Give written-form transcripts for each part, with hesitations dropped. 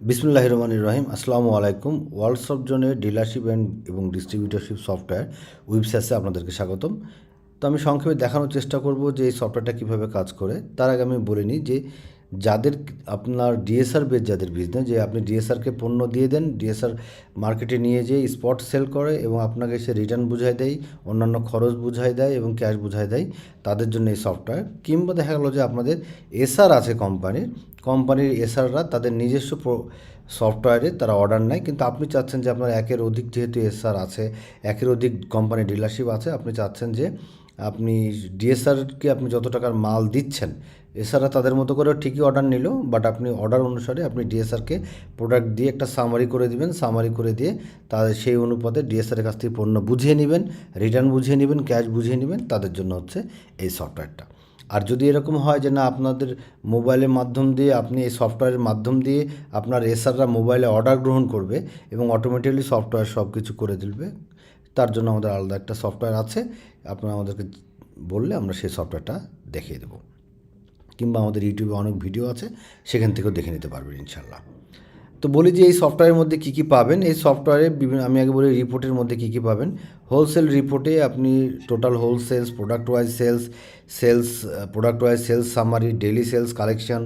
বিসমিল্লাহির রহমানির রহিম। আসসালামু আলাইকুম। ওয়ার্ল্ডসফট জোনের ডিলারশিপ এবং ডিস্ট্রিবিউটরশিপ সফটওয়্যার ওয়েবসাইটে আপনাদেরকে স্বাগতম। তো আমি সংক্ষেপে দেখানোর চেষ্টা করব যে এই সফটওয়্যারটা কীভাবে কাজ করে। তার আগে আমি বলে নিই যে যাদের আপনার ডিএসআর বেস যাদের বিজনেস, যে আপনি ডিএসআরকে পণ্য দিয়ে দেন, ডিএসআর মার্কেটে নিয়ে যেয়ে স্পট সেল করে এবং আপনাকে সে রিটার্ন বুঝাই দেয়, অন্যান্য খরচ বুঝাই দেয় এবং ক্যাশ বুঝাই দেয়, তাদের জন্য এই সফটওয়্যার। কিংবা দেখা গেলো যে আপনাদের এসআর আছে কোম্পানির এসআররা তাদের নিজস্ব সফটওয়্যারে তারা অর্ডার নেয়, কিন্তু আপনি চাচ্ছেন যে আপনার একের অধিক যেহেতু এসআর আছে, একের অধিক কোম্পানি ডিলারশিপ আছে, আপনি চাচ্ছেন যে আপনি ডিএসআরকে আপনি যত টাকার মাল দিচ্ছেন, এছাড়া তাদের মতো করে ঠিকই অর্ডার নিল, বাট আপনি অর্ডার অনুসারে আপনি ডিএসআরকে প্রোডাক্ট দিয়ে একটা সামারি করে দিবেন। সামারি করে দিয়ে তাদের সেই অনুপাতে ডিএসআরের কাছ থেকে পণ্য বুঝিয়ে নেবেন, রিটার্ন বুঝিয়ে নেবেন, ক্যাশ বুঝিয়ে নেবেন। তাদের জন্য হচ্ছে এই সফটওয়্যারটা। আর যদি এরকম হয় যে না, আপনাদের মোবাইলের মাধ্যম দিয়ে, আপনি এই সফটওয়্যারের মাধ্যম দিয়ে আপনার এসআররা মোবাইলে অর্ডার গ্রহণ করবে এবং অটোমেটিকলি সফটওয়্যার সব কিছু করে দিবে, তার জন্য আমাদের আলাদা একটা সফটওয়্যার আছে। আপনারা আমাদেরকে বললে আমরা সেই সফটওয়্যারটা দেখিয়ে দেবো, কিংবা আমাদের ইউটিউবে অনেক ভিডিও আছে, সেখান থেকেও দেখে নিতে পারবেন ইনশাল্লাহ। তো বলি যে এই সফটওয়্যারের মধ্যে কী কী পাবেন। এই সফটওয়্যারে বিভিন্ন, আমি আগে বলি রিপোর্টের মধ্যে কী কী পাবেন। হোলসেল রিপোর্টে আপনি total wholesales, product wise sales, product wise sales summary, daily sales collection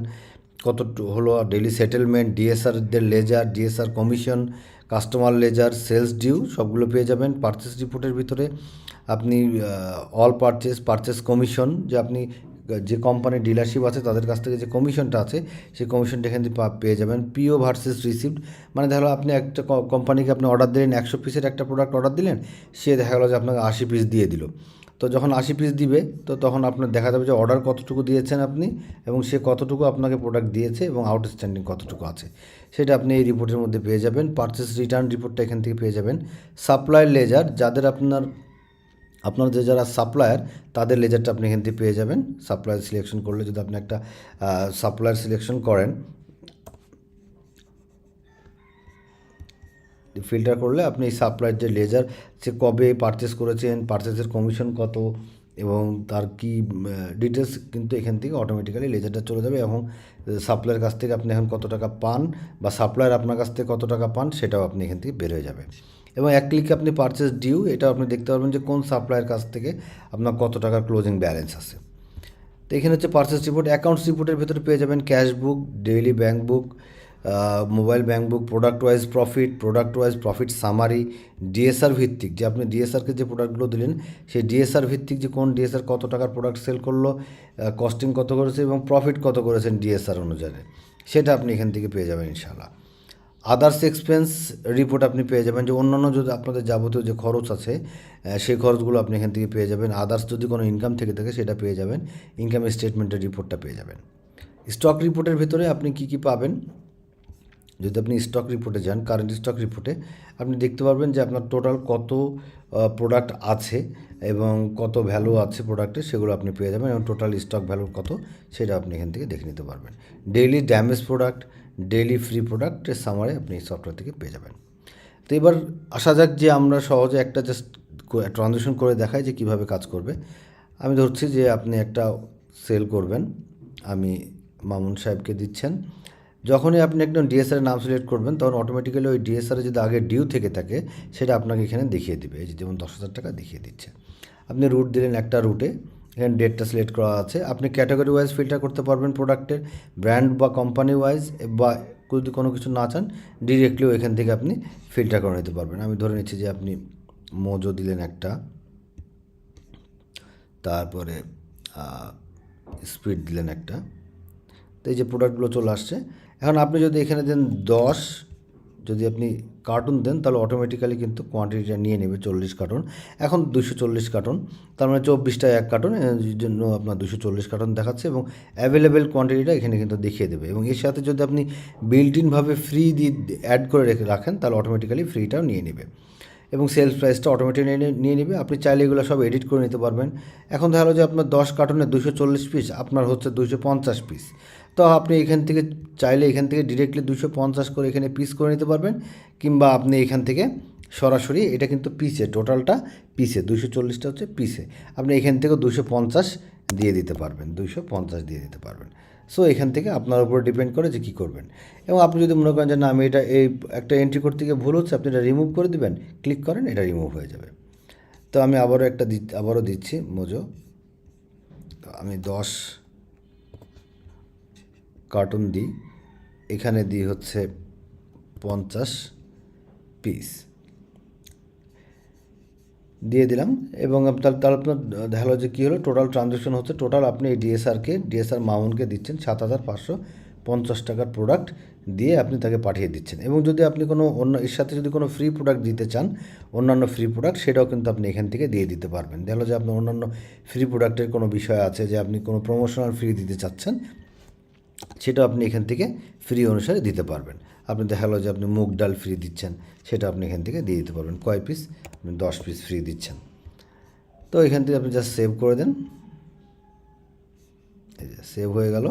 কত হলো, ডেইলি সেটেলমেন্ট, ডিএসআরদের ledger, DSR commission, customer ledger, sales due, সবগুলো পেয়ে যাবেন। পারচেস রিপোর্টের ভিতরে আপনি অল পারচেস কমিশন, যে আপনি যে কোম্পানির ডিলারশিপ আছে তাদের কাছ থেকে যে কমিশনটা আছে, সেই কমিশনটা এখান থেকে পেয়ে যাবেন। পিও ভার্সেস রিসিপ্ট, মানে দেখা গেলো আপনি একটা কোম্পানিকে আপনি অর্ডার দিলেন, 100 পিসের একটা প্রোডাক্ট অর্ডার দিলেন, সে দেখা গেলো যে আপনাকে 80 পিস দিয়ে দিল। তো যখন 80 পিস দিবে, তো তখন আপনার দেখা যাবে যে অর্ডার কতটুকু দিয়েছেন আপনি, এবং সে কতটুকু আপনাকে প্রোডাক্ট দিয়েছে এবং আউটস্ট্যান্ডিং কতটুকু আছে, সেটা আপনি এই রিপোর্টের মধ্যে পেয়ে যাবেন। পারচেস রিটার্ন রিপোর্টটা এখান থেকে পেয়ে যাবেন। সাপ্লায়ার লেজার, যাদের আপনার যে যারা সাপ্লায়ার, তাদের লেজারটা আপনি এখান থেকে পেয়ে যাবেন। সাপ্লায়ার সিলেকশন করলে, যদি আপনি একটা সাপ্লায়ার সিলেকশন করেন, ফিল্টার করলে আপনি এই সাপ্লায়ার যে লেজার, সে কবে পারচেস করেছেন, পারচেসের কমিশন কত এবং তার কি ডিটেলস, কিন্তু এখান থেকে অটোমেটিক্যালি লেজারটা চলে যাবে এবং সাপ্লায়ার কাছ থেকে আপনি এখন কত টাকা পান বা সাপ্লায়ার আপনার কাছ থেকে কত টাকা পান, সেটাও আপনি এখান থেকে বের হয়ে যাবে। এবং এক ক্লিকে আপনি পারচেস ডিউ, এটাও আপনি দেখতে পারবেন যে কোন সাপ্লায়ার কাছ থেকে আপনার কত টাকার ক্লোজিং ব্যালেন্স আছে। তো এখানে হচ্ছে পারচেস রিপোর্ট। অ্যাকাউন্টস রিপোর্টের ভিতরে পেয়ে যাবেন ক্যাশ বুক, ডেইলি ব্যাঙ্ক বুক, মোবাইল ব্যাঙ্ক বুক, product wise profit summary, DSR ভিত্তিক, যে আপনি ডিএসআরকে যে প্রোডাক্টগুলো দিলেন, সেই ডিএসআর ভিত্তিক যে কোন ডিএসআর কত টাকার প্রোডাক্ট সেল করলো, কস্টিং কত করেছে এবং প্রফিট কত করেছেন ডিএসআর অনুযায়ী, সেটা আপনি এখান থেকে পেয়ে যাবেন ইনশাআল্লাহ। আদার্স এক্সপেন্স রিপোর্ট আপনি পেয়ে যাবেন, যে অন্যান্য যদি আপনাদের যাবতীয় যে খরচ আছে, সেই খরচগুলো আপনি এখান থেকে পেয়ে যাবেন। আদার্স যদি কোনো ইনকাম থেকে থাকে, সেটা পেয়ে যাবেন। ইনকাম স্টেটমেন্টের রিপোর্টটা পেয়ে যাবেন। স্টক রিপোর্টের ভিতরে আপনি কী কী পাবেন, যদি আপনি স্টক রিপোর্টে যান, কারেন্ট স্টক রিপোর্টে আপনি দেখতে পারবেন যে আপনার টোটাল কত প্রোডাক্ট আছে এবং কত ভ্যালু আছে প্রোডাক্টের, সেগুলো আপনি পেয়ে যাবেন, এবং টোটাল স্টক ভ্যালু কত, সেটা আপনি এখান থেকে দেখে নিতে পারবেন। Daily damage product, daily free প্রোডাক্টের সামারে আপনি এই সফটওয়্যার থেকে পেয়ে যাবেন। তো এবার আসা যাক যে আমরা সহজে একটা জাস্ট ট্রানজ্যাকশন করে দেখাই যে কীভাবে কাজ করবে। আমি ধরছি যে আপনি একটা সেল করবেন, আমি মামুন সাহেবকে দিচ্ছেন। যখনই আপনি একদম ডিএসআরের নাম সিলেক্ট করবেন, তখন অটোমেটিক্যালি ওই ডিএসআরে যদি আগে ডিউ থেকে থাকে, সেটা আপনাকে এখানে দেখিয়ে দিবে। এই যে যেমন 10,000 টাকা দেখিয়ে দিচ্ছে। আপনি রুট দিলেন একটা রুটে, এখানে ডেটটা সিলেক্ট করা আছে। আপনি ক্যাটাগরি ওয়াইজ ফিল্টার করতে পারবেন প্রোডাক্টের, ব্র্যান্ড বা কোম্পানি ওয়াইজ, বা যদি কোনো কিছু না চান, ডিরেক্টলিও এখান থেকে আপনি ফিল্টার করে নিতে পারবেন। আমি ধরে নিচ্ছি যে আপনি মোজো দিলেন একটা, তারপরে স্পিড দিলেন একটা। তো এই যে প্রোডাক্টগুলো চলে আসছে। এখন আপনি যদি এখানে দেন 10, যদি আপনি কার্টুন দেন, তাহলে অটোমেটিক্যালি কিন্তু কোয়ান্টিটিটা নিয়ে নেবে 40 কার্টুন। এখন 240 কার্টুন, তার মানে 24টায় এক কার্টুন, এর জন্য আপনার 240 কার্টুন দেখাচ্ছে, এবং অ্যাভেলেবেল কোয়ান্টিটিটা এখানে কিন্তু দেখিয়ে দেবে। এবং এর সাথে যদি আপনি বিল্ট ইনভাবে ফ্রি দিয়ে অ্যাড করে রাখেন, তাহলে অটোমেটিক্যালি ফ্রিটাও নিয়ে নেবে এবং সেলস প্রাইসটা অটোমেটিক নিয়ে নেবে। আপনি চাইলে এগুলো সব এডিট করে নিতে পারবেন। এখন দেখা গেলো যে আপনার 10 কার্টুনে 240 পিস, আপনার হচ্ছে 250 পিস। তো আপনি এখান থেকে চাইলে এখান থেকে ডিরেক্টলি 250 করে এখানে পিস করে নিতে পারবেন, কিংবা আপনি এখান থেকে সরাসরি, এটা কিন্তু পিসে, টোটালটা পিসে, 240টা হচ্ছে পিসে, আপনি এখান থেকেও 250 দিয়ে দিতে পারবেন, 250 দিয়ে দিতে পারবেন। সো এখান থেকে আপনার উপর ডিপেন্ড করে যে কী করবেন। এবং আপনি যদি মনে করেন যে না আমি এটা এই একটা এন্ট্রি করতে গিয়ে ভুল হচ্ছে, আপনি এটা রিমুভ করে দিবেন, ক্লিক করেন, এটা রিমুভ হয়ে যাবে। তো আমি আবারও দিচ্ছি মোজো। আমি 10 কার্টুন দিই, এখানে দিই হচ্ছে 50 পিস দিয়ে দিলাম। এবং তাহলে আপনার দেখা গেলো যে কী হলো, টোটাল ট্রানজ্যাকশন হচ্ছে, টোটাল আপনি এই ডিএসআর মামুনকে দিচ্ছেন 7,550 টাকার প্রোডাক্ট দিয়ে আপনি তাকে পাঠিয়ে দিচ্ছেন। এবং যদি আপনি কোনো অন্য এর সাথে যদি কোনো ফ্রি প্রোডাক্ট দিতে চান, অন্যান্য ফ্রি প্রোডাক্ট, সেটাও কিন্তু আপনি এখান থেকে দিয়ে দিতে পারবেন। দেখা গেলো যে আপনার অন্যান্য ফ্রি প্রোডাক্টের কোনো বিষয় আছে যে আপনি কোনো প্রমোশনাল ফ্রি দিতে চাচ্ছেন, সেটাও আপনি এখান থেকে ফ্রি অনুসারে দিতে পারবেন। আপনি দেখা গেলো যে আপনি মুগ ডাল ফ্রি দিচ্ছেন, সেটা আপনি এখান থেকে দিয়ে দিতে পারবেন। কয় পিস? আপনি 10 পিস ফ্রি দিচ্ছেন। তো এখান থেকে আপনি জাস্ট সেভ করে দেন, এই যে সেভ হয়ে গেল।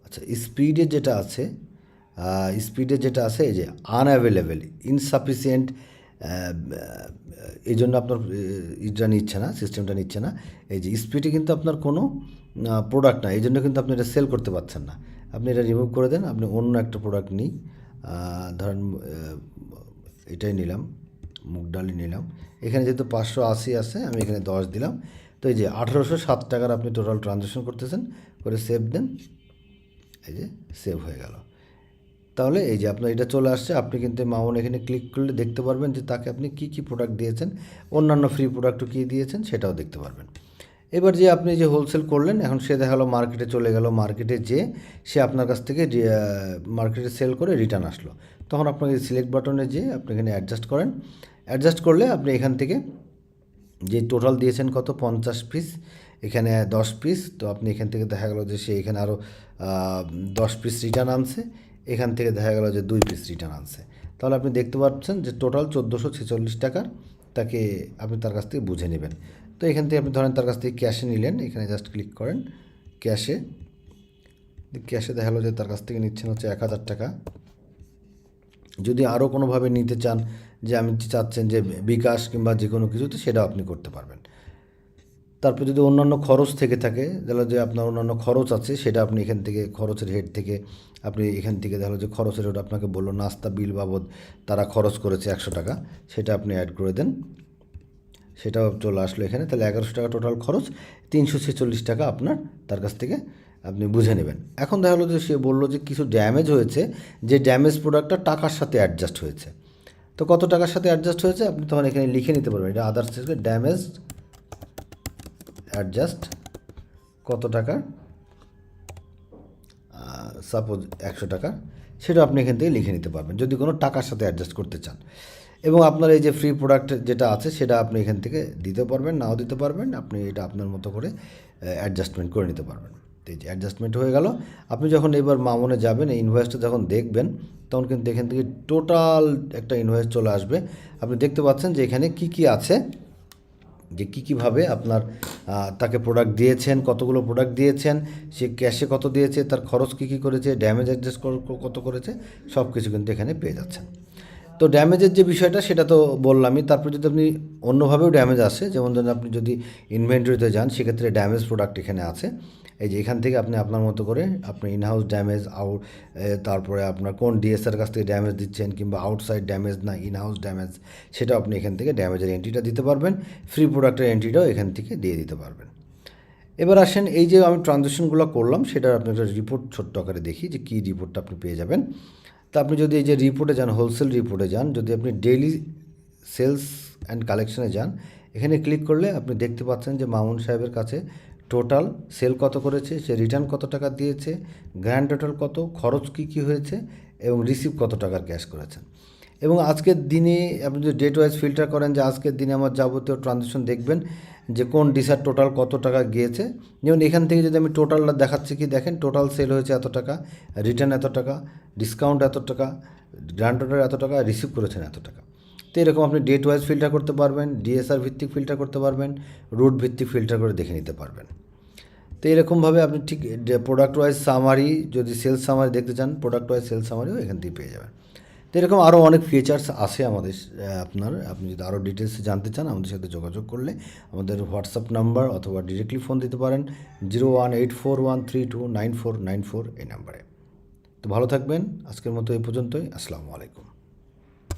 আচ্ছা, স্পিডে যেটা আছে এই যে আনঅ্যাভেলেবেল, ইনসাফিসিয়েন্ট, এই জন্য আপনার ইটা নিচ্ছে না, সিস্টেমটা নিচ্ছে না। এই যে স্পিডে কিন্তু আপনার কোনো প্রোডাক্ট না, এই জন্য কিন্তু আপনি এটা সেল করতে পারছেন না। আপনি এটা রিমুভ করে দেন, আপনি অন্য একটা প্রোডাক্ট নিই, ধরেন এটাই নিলাম, মুগ ডালই নিলাম। এখানে যেহেতু 580 আছে, আমি এখানে 10 দিলাম। তো এই যে 1807 টাকার আপনি টোটাল ট্রানজ্যাকশন করতেছেন, করে সেভ দেন, এই যে সেভ হয়ে গেল। তাহলে এই যে আপনার এটা চলে আসছে, আপনি কিন্তু মাউন এখানে ক্লিক করলে দেখতে পারবেন যে তাকে আপনি কী কী প্রোডাক্ট দিয়েছেন, অন্যান্য ফ্রি প্রোডাক্টও কী দিয়েছেন সেটাও দেখতে পারবেন। এবার যে আপনি যে হোলসেল করলেন, এখন সে দেখা গেলো মার্কেটে চলে গেল, মার্কেটে যে সে আপনার কাছ থেকে মার্কেটে সেল করে রিটার্ন আসলো, তখন আপনাকে সিলেক্ট বাটনে যেয়ে আপনি এখানে অ্যাডজাস্ট করেন। অ্যাডজাস্ট করলে আপনি এখান থেকে যে টোটাল দিয়েছেন কত, 50 পিস, এখানে 10 পিস, তো আপনি এখান থেকে দেখা গেলো যে সে এখানে আরও 10 পিস রিটার্ন আনছে, এখান থেকে দেখা গেলো যে 2 পিস রিটার্ন আনছে। তাহলে আপনি দেখতে পাচ্ছেন যে টোটাল 1446 টাকার তাকে আপনি তার কাছ থেকে বুঝে নেবেন। তো এখান থেকে আপনি ধরেন তার কাছ থেকে ক্যাশে নিলেন, এখানে জাস্ট ক্লিক করেন ক্যাশে দেখা গেলো যে তার কাছ থেকে নিচ্ছেন হচ্ছে 1000 টাকা। যদি আরও কোনোভাবে নিতে চান, যে আমি চাচ্ছেন যে বিকাশ কিংবা যে কোনো কিছুতে, সেটাও আপনি করতে পারবেন। তারপর যদি অন্যান্য খরচ থেকে থাকে, তাহলে যে আপনার অন্যান্য খরচ আছে, সেটা আপনি এখান থেকে খরচের হেড থেকে আপনি এখান থেকে দেখা যে খরচের ওটা আপনাকে বললো নাস্তা বিল বাবদ তারা খরচ করেছে 100 টাকা, সেটা আপনি অ্যাড করে দেন, সেটাও চলে আসলো এখানে। তাহলে 1100 টাকা টোটাল খরচ, 346 টাকা আপনার তার কাছ থেকে আপনি বুঝে নেবেন। এখন দেখা গেলো যে সে বললো যে কিছু ড্যামেজ হয়েছে, যে ড্যামেজ প্রোডাক্টটা টাকার সাথে অ্যাডজাস্ট হয়েছে। তো কত টাকার সাথে অ্যাডজাস্ট হয়েছে আপনি তখন এখানে লিখে নিতে পারবেন, এটা আদার্স থেকে ড্যামেজ অ্যাডজাস্ট কত টাকা, সাপোজ 100 টাকা, সেটা আপনি এখান থেকে লিখে নিতে পারবেন যদি কোনো টাকার সাথে অ্যাডজাস্ট করতে চান। এবং আপনার এই যে ফ্রি প্রোডাক্ট যেটা আছে, সেটা আপনি এখান থেকে দিতে পারবেন, নাও দিতে পারবেন, আপনি এটা আপনার মতো করে অ্যাডজাস্টমেন্ট করে নিতে পারবেন। এই যে অ্যাডজাস্টমেন্ট হয়ে গেল। আপনি যখন এবার মামনে যাবেন, এই ইনভয়েসটা যখন দেখবেন, তখন কিন্তু এখান থেকে টোটাল একটা ইনভয়েস চলে আসবে। আপনি দেখতে পাচ্ছেন যে এখানে কি কি আছে, যে কীভাবে আপনার তাকে প্রোডাক্ট দিয়েছেন, কতগুলো প্রোডাক্ট দিয়েছেন, সে ক্যাশে কত দিয়েছে, তার খরচ কী করেছে, ড্যামেজ অ্যাডজাস্ট কত করেছে, সব কিছু কিন্তু এখানে পেয়ে যাচ্ছেন। তো ড্যামেজের যে বিষয়টা সেটা তো বললামই। তারপর যদি আপনি অন্যভাবেও ড্যামেজ আসে, যেমন ধরুন আপনি যদি ইনভেন্টরিতে যান, সেক্ষেত্রে ড্যামেজ প্রোডাক্ট এখানে আছে। এই যে এখান থেকে আপনি আপনার মতো করে আপনি ইনহাউস ড্যামেজ তারপরে আপনার কোন ডিএসআর কাছ থেকে ড্যামেজ দিচ্ছেন, কিংবা আউটসাইড ড্যামেজ না ইনহাউস ড্যামেজ, সেটা আপনি এখান থেকে ড্যামেজের এন্ট্রিটা দিতে পারবেন। ফ্রি প্রোডাক্টের এন্ট্রিটাও এখান থেকে দিয়ে দিতে পারবেন। এবার আসেন, এই যে আমি ট্রানজ্যাকশনগুলো করলাম, সেটার আপনি একটা রিপোর্ট ছোট্ট আকারে দেখি যে কী রিপোর্টটা আপনি পেয়ে যাবেন। তা আপনি যদি এই যে রিপোর্টে যান, হোলসেল রিপোর্টে যান, যদি আপনি ডেইলি সেলস অ্যান্ড কালেকশনে যান, এখানে ক্লিক করলে আপনি দেখতে পাচ্ছেন যে মামুন সাহেবের কাছে টোটাল সেল কত করেছে, সে রিটার্ন কত টাকা দিয়েছে, গ্র্যান্ড টোটাল কত, খরচ কী হয়েছে, এবং রিসিভ কত টাকার ক্যাশ করেছেন। এবং আজকের দিনে আপনি যদি ডেট ওয়াইজ ফিল্টার করেন, যে আজকের দিনে আমার যাবতীয় ট্রানজ্যাকশন দেখবেন যে কোন ডিসার টোটাল কত টাকা গিয়েছে। যেমন এখান থেকে যদি আমি টোটালটা দেখাচ্ছি, কি দেখেন, টোটাল সেল হয়েছে এত টাকা, রিটার্ন এত টাকা, ডিসকাউন্ট এত টাকা, গ্র্যান্ড টোটাল এত টাকা, রিসিভ করেছেন এত টাকা। তো এরকম আপনি ডেট ওয়াইজ ফিল্টার করতে পারবেন, ডিএসআর ভিত্তিক ফিল্টার করতে পারবেন, রুট ভিত্তিক ফিল্টার করে দেখে নিতে পারবেন। তো তো এরকমভাবে আপনি ঠিক প্রোডাক্ট ওয়াইজ সামারি, যদি সেলস সামারি দেখতে চান, প্রোডাক্ট ওয়াইজ সেলস সামারিও এখান থেকে পেয়ে যাবেন। তো এরকম আরও অনেক ফিচার্স আছে আমাদের। আপনি যদি আরও ডিটেলস জানতে চান, আমাদের সাথে যোগাযোগ করলে আমাদের হোয়াটসঅ্যাপ নাম্বার অথবা ডিরেক্টলি ফোন দিতে পারেন 018413294994 এই নাম্বারে। তো ভালো থাকবেন, আজকের মতো এই পর্যন্তই। আসসালামু আলাইকুম।